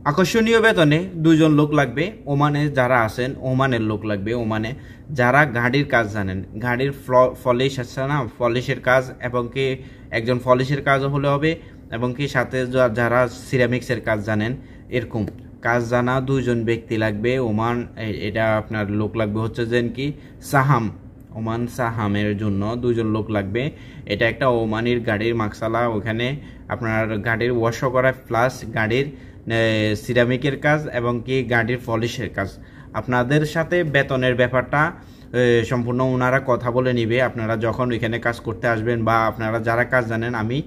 আকর্ষণীয় বেতনে 2 জন লোক লাগবে। ওমানে যারা আছেন ওমানের লোক লাগবে। ওমানে যারা গাড়ির কাজ জানেন, গাড়ির পলিশ আছে না, পলিশের কাজ, এবং কি একজন পলিশের কাজও হলে হবে, এবং কি সাথে যারা সিরামিক্সের কাজ জানেন, এরকম কাজ জানা 2 জন ব্যক্তি লাগবে। ওমান এটা আপনার লোক লাগবে হচ্ছে যেন কি সাহাম, ওমান সাহামের জন্য 2 জন লোক লাগবে। এটা একটা ওমানির গাড়ির মাকসালা, ওখানে আপনার গাড়ির ওয়াশ করা প্লাস গাড়ির সিরামিকের কাজ এবং কি গাড়ির পলিশের কাজ। আপনাদের সাথে বেতনের ব্যাপারটা সম্পূর্ণ ওনারা কথা বলে নিবে আপনারা যখন ওইখানে কাজ করতে আসবেন, বা আপনারা যারা কাজ জানেন। আমি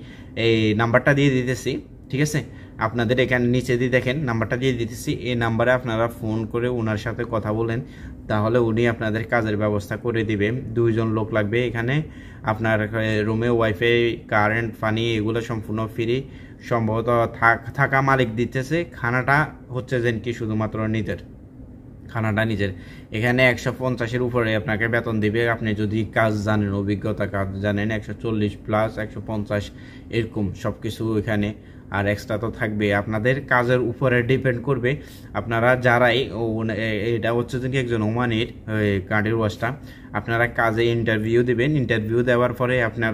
এই নাম্বারটা দিয়ে দিতেছি, ঠিক আছে? আপনাদের এখানে নিচে দিয়ে দেখেন নাম্বারটা দিয়ে দিতেছি, এই নাম্বারে আপনারা ফোন করে ওনার সাথে কথা বলেন, তাহলে উনি আপনাদের কাজের ব্যবস্থা করে দিবে। 2 জন লোক লাগবে এখানে। আপনার রুমে ওয়াইফাই, কারেন্ট, পানি এগুলো সম্পূর্ণ ফ্রি। সম্ভবত থাকা মালিক দিতেছে, খানাটা হচ্ছে যেন কি শুধুমাত্র নিজের, খানাটা নিজের। এখানে 150-এর উপরে আপনাকে বেতন দিবে আপনি যদি কাজ জানেন, অভিজ্ঞতা কাজ জানেন। 140 প্লাস 150 এরকম সব কিছু এখানে। আর এক্সট্রা তো থাকবে, আপনাদের কাজের উপরে ডিপেন্ড করবে। আপনারা যারাই এটা হচ্ছে যে একজন ওমানির গাড়ির ওয়াশটা, আপনারা কাজে ইন্টারভিউ দিবেন। ইন্টারভিউ দেওয়ার পরে আপনার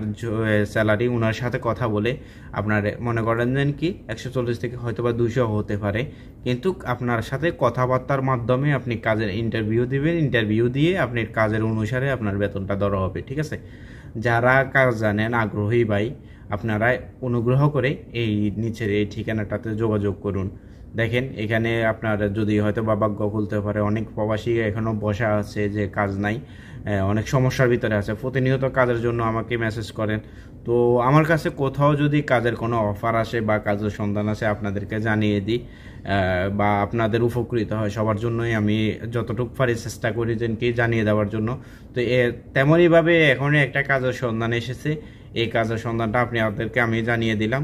স্যালারি ওনার সাথে কথা বলে আপনার মনে করেন যেন কি 140 থেকে হয়তো বা 200 হতে পারে, কিন্তু আপনার সাথে কথাবার্তার মাধ্যমে আপনি কাজের ইন্টারভিউ দিবেন। ইন্টারভিউ দিয়ে আপনি কাজের অনুসারে আপনার বেতনটা ধরা হবে, ঠিক আছে? যারা কাজ জানেন আগ্রহী ভাই, আপনারা অনুগ্রহ করে এই নিচের এই ঠিকানাটাতে যোগাযোগ করুন। দেখেন এখানে আপনার যদি হয়তো বা ভাগ্য খুলতে পারে। অনেক প্রবাসী এখনও বসা আছে যে কাজ নাই, অনেক সমস্যার ভিতরে আছে, প্রতিনিয়ত কাজের জন্য আমাকে মেসেজ করেন। তো আমার কাছে কোথাও যদি কাজের কোনো অফার আসে বা কাজের সন্ধান আসে আপনাদেরকে জানিয়ে দিই, বা আপনাদের উপকৃত হয়। সবার জন্যই আমি যতটুকু পারি চেষ্টা করি যেন কি জানিয়ে দেওয়ার জন্য। তো তেমনইভাবে এখনই একটা কাজের সন্ধান এসেছে, এই কাজের সন্ধানটা আপনাদেরকে আমি জানিয়ে দিলাম।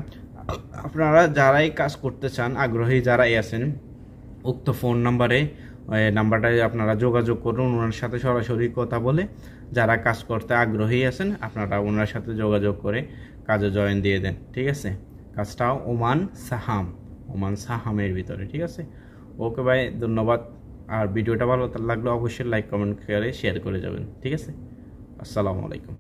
আপনারা যারাই কাজ করতে চান, আগ্রহী যারাই আছেন, উক্ত ফোন নাম্বারটায় আপনারা যোগাযোগ করুন। ওনার সাথে সরাসরি কথা বলে যারা কাজ করতে আগ্রহী আছেন আপনারা ওনার সাথে যোগাযোগ করে কাজে জয়েন দিয়ে দেন, ঠিক আছে? কাজটা ওমান সাহামের ভিতরে, ঠিক আছে? ওকে ভাই, ধন্যবাদ। আর ভিডিওটা ভালো লাগলে অবশ্যই লাইক, কমেন্ট করে শেয়ার করে যাবেন, ঠিক আছে? আসসালামু আলাইকুম।